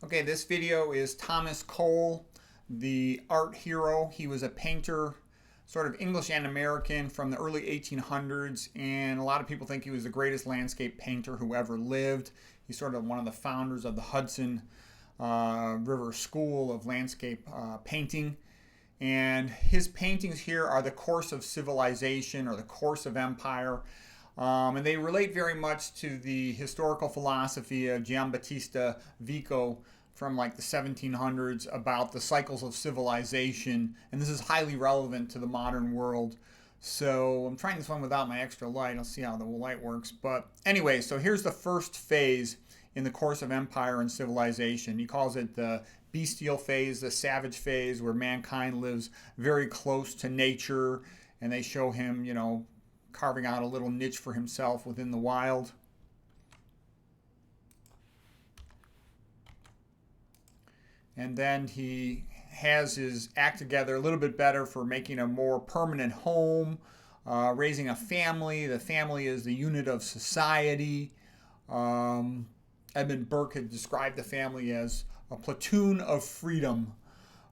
Okay, this video is Thomas Cole, the art hero. He was a painter, sort of English and American from the early 1800s, and a lot of people think he was the greatest landscape painter who ever lived. He's sort of one of the founders of the Hudson River School of Landscape Painting. And his paintings here are the course of civilization or the course of empire. And they relate very much to the historical philosophy of Giambattista Vico from like the 1700s about the cycles of civilization. And this is highly relevant to the modern world. So I'm trying this one without my extra light. I'll see how the light works. But anyway, so here's the first phase in the course of empire and civilization. He calls it the bestial phase, the savage phase, where mankind lives very close to nature. And they show him, carving out a little niche for himself within the wild. And then he has his act together a little bit better for making a more permanent home, raising a family. The family is the unit of society. Edmund Burke had described the family as a platoon of freedom.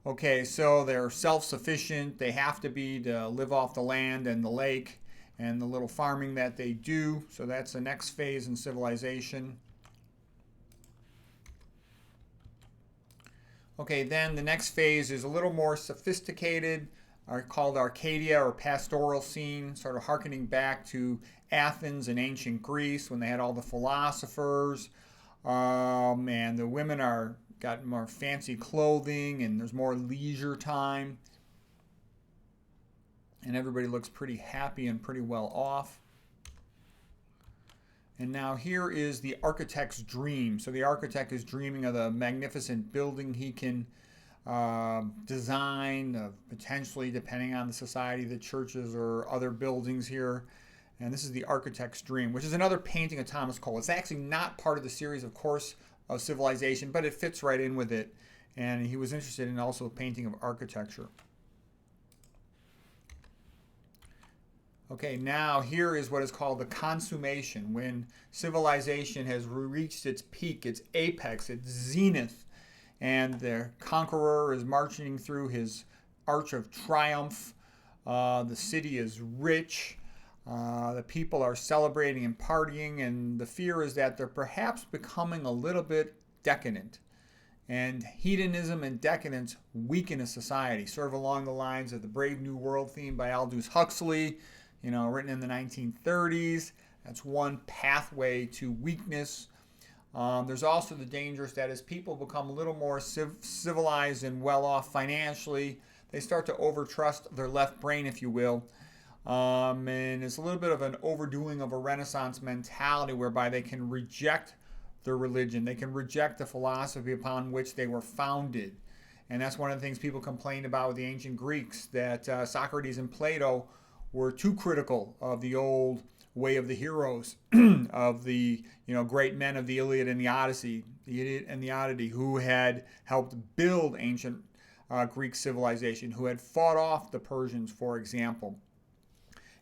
Okay, so they're self-sufficient. They have to be to live off the land and the lake and the little farming that they do. So that's the next phase in civilization. Okay, then the next phase is a little more sophisticated, called Arcadia or pastoral scene, sort of hearkening back to Athens and ancient Greece when they had all the philosophers, and the women got more fancy clothing and there's more leisure time. And everybody looks pretty happy and pretty well off. And now here is the architect's dream. So the architect is dreaming of the magnificent building he can design, potentially depending on the society, the churches or other buildings here. And this is the architect's dream, which is another painting of Thomas Cole. It's actually not part of the series, of course, of civilization, but it fits right in with it. And he was interested in also painting of architecture. Okay, now here is what is called the consummation, when civilization has reached its peak, its apex, its zenith, and the conqueror is marching through his arch of triumph. The city is rich. The people are celebrating and partying, and the fear is that they're perhaps becoming a little bit decadent. And hedonism and decadence weaken a society, sort of along the lines of the Brave New World theme by Aldous Huxley, written in the 1930s. That's one pathway to weakness. There's also the dangers that as people become a little more civilized and well-off financially, they start to overtrust their left brain, if you will. And it's a little bit of an overdoing of a Renaissance mentality whereby they can reject their religion. They can reject the philosophy upon which they were founded. And that's one of the things people complained about with the ancient Greeks, that Socrates and Plato were too critical of the old way of the heroes, of the great men of the Iliad and the Odyssey, who had helped build ancient Greek civilization, who had fought off the Persians, for example.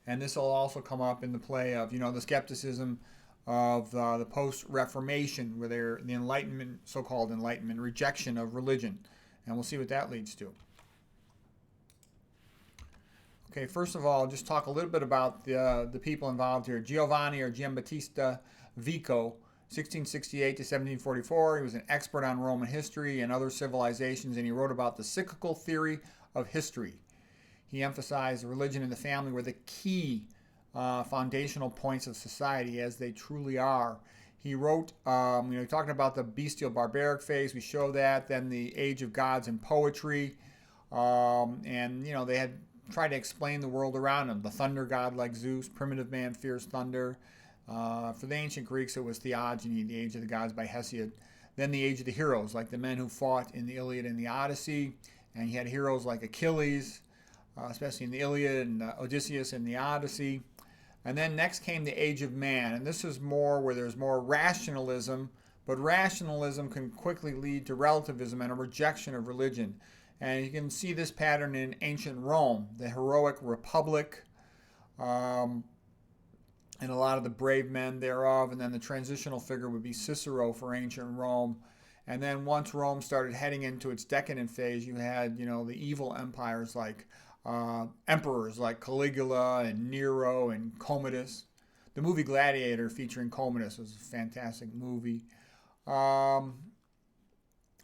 And this will also come up in the play of the skepticism of the post-Reformation, where they're the Enlightenment, so-called Enlightenment, rejection of religion, and we'll see what that leads to. Okay, first of all, just talk a little bit about the people involved here. Giovanni or Giambattista Vico, 1668 to 1744. He was an expert on Roman history and other civilizations, and he wrote about the cyclical theory of history. He emphasized religion and the family were the key foundational points of society, as they truly are. He wrote, talking about the bestial barbaric phase, we show that, then the age of gods and poetry, and they had try to explain the world around him. The thunder god like Zeus, primitive man fears thunder. For the ancient Greeks, it was theogony, the age of the gods by Hesiod. Then the age of the heroes, like the men who fought in the Iliad and the Odyssey. And he had heroes like Achilles, especially in the Iliad, and Odysseus in the Odyssey. And then next came the age of man. And this is more where there's more rationalism, but rationalism can quickly lead to relativism and a rejection of religion. And you can see this pattern in ancient Rome, the heroic republic, and a lot of the brave men thereof. And then the transitional figure would be Cicero for ancient Rome. And then once Rome started heading into its decadent phase, you had, the evil empires like emperors like Caligula and Nero and Commodus. The movie Gladiator featuring Commodus was a fantastic movie. Um,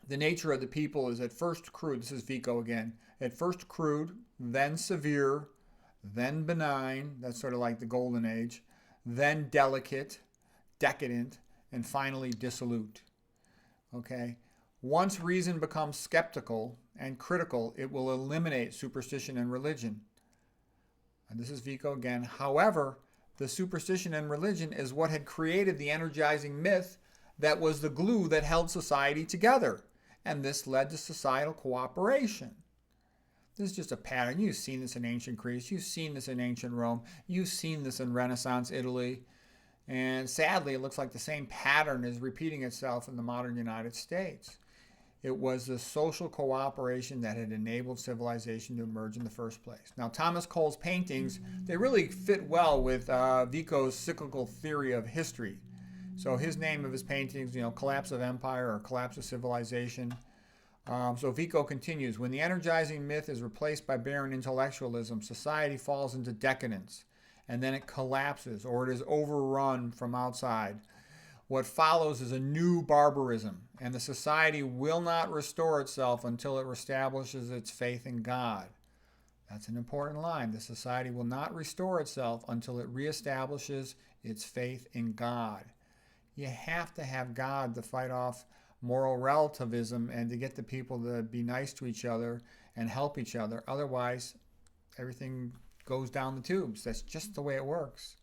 the nature of the people is at first crude. This is Vico again. At first crude, then severe, then benign. That's sort of like the golden age. Then delicate, decadent, and finally dissolute. Okay? Once reason becomes skeptical and critical, it will eliminate superstition and religion. And this is Vico again. However, the superstition and religion is what had created the energizing myth that was the glue that held society together. And this led to societal cooperation. This is just a pattern. You've seen this in ancient Greece. You've seen this in ancient Rome. You've seen this in Renaissance Italy. And sadly, it looks like the same pattern is repeating itself in the modern United States. It was the social cooperation that had enabled civilization to emerge in the first place. Now, Thomas Cole's paintings, they really fit well with Vico's cyclical theory of history. So his name of his paintings, Collapse of Empire or Collapse of Civilization. So Vico continues, when the energizing myth is replaced by barren intellectualism, society falls into decadence, and then it collapses or it is overrun from outside. What follows is a new barbarism, and the society will not restore itself until it reestablishes its faith in God. That's an important line. The society will not restore itself until it reestablishes its faith in God. You have to have God to fight off moral relativism and to get the people to be nice to each other and help each other. Otherwise, everything goes down the tubes. That's just the way it works.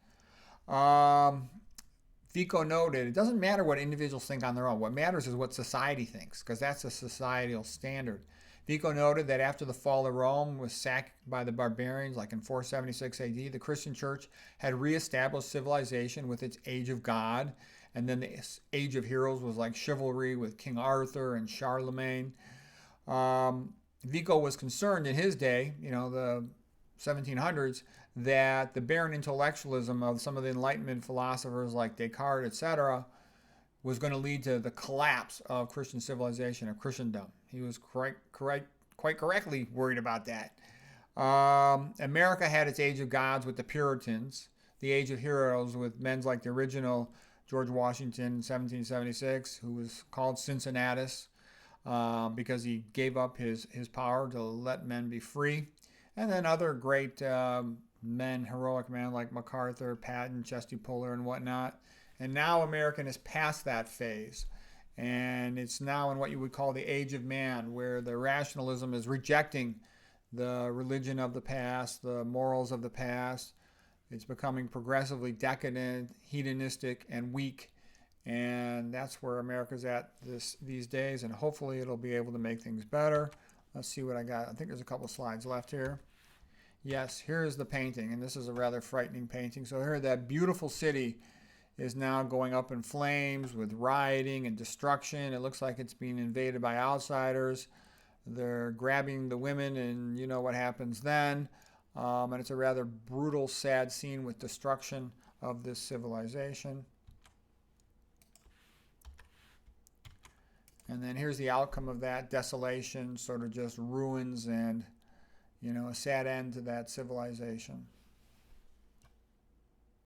Vico noted, it doesn't matter what individuals think on their own. What matters is what society thinks, because that's a societal standard. Vico noted that after the fall of Rome was sacked by the barbarians, like in 476 AD, the Christian church had reestablished civilization with its age of God. And then the age of heroes was like chivalry with King Arthur and Charlemagne. Vico was concerned in his day, the 1700s, that the barren intellectualism of some of the Enlightenment philosophers like Descartes, etc., was going to lead to the collapse of Christian civilization, of Christendom. He was quite correctly worried about that. America had its age of gods with the Puritans, the age of heroes with men like the original George Washington in 1776, who was called Cincinnatus because he gave up his power to let men be free. And then other great men, heroic men like MacArthur, Patton, Chesty Puller, and whatnot. And now America is past that phase. And it's now in what you would call the age of man, where the rationalism is rejecting the religion of the past, the morals of the past. It's becoming progressively decadent, hedonistic, and weak. And that's where America's at these days. And hopefully it'll be able to make things better. Let's see what I got. I think there's a couple slides left here. Yes, here's the painting. And this is a rather frightening painting. So here, that beautiful city is now going up in flames with rioting and destruction. It looks like it's being invaded by outsiders. They're grabbing the women, and you know what happens then. And it's a rather brutal, sad scene with destruction of this civilization. And then here's the outcome of that desolation, sort of just ruins and, a sad end to that civilization.